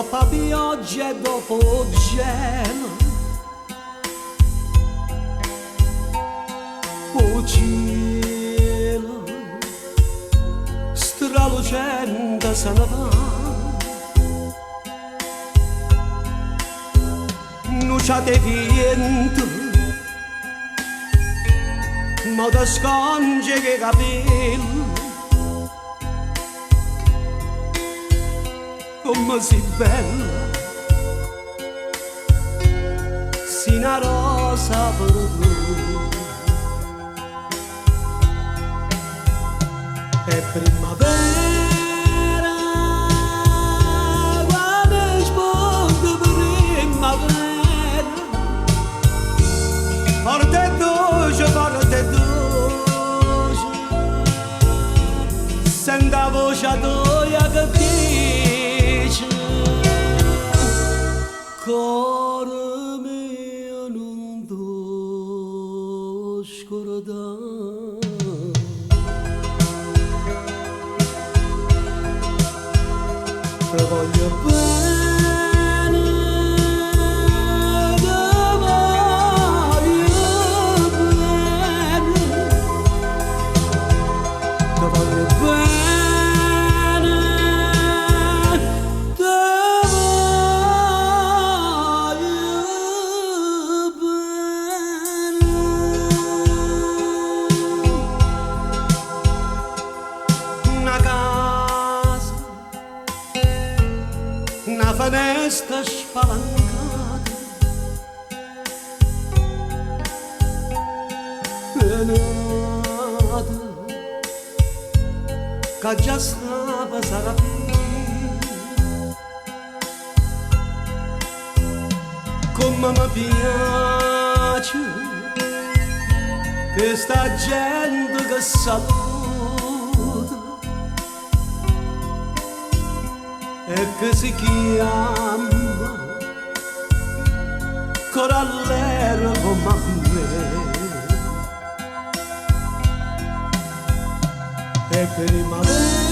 troppa pioggia e dopo gelo. Oh cielo, stralucente se ne va. Nuciate vento, ma ti sconge che capelli. Come si bella, si una rosa per tu. È primavera, quando sponde primavera, forte e dolce, senta voce tua che dice, cuore mio non ti scordare. Te voglio bene, te voglio bene, te voglio bene, te voglio bene. Una casa, una finestra spalancata, penata, che già stava sarà come mi piace questa gente che saluta e che si chiama corallero come a me. E primavera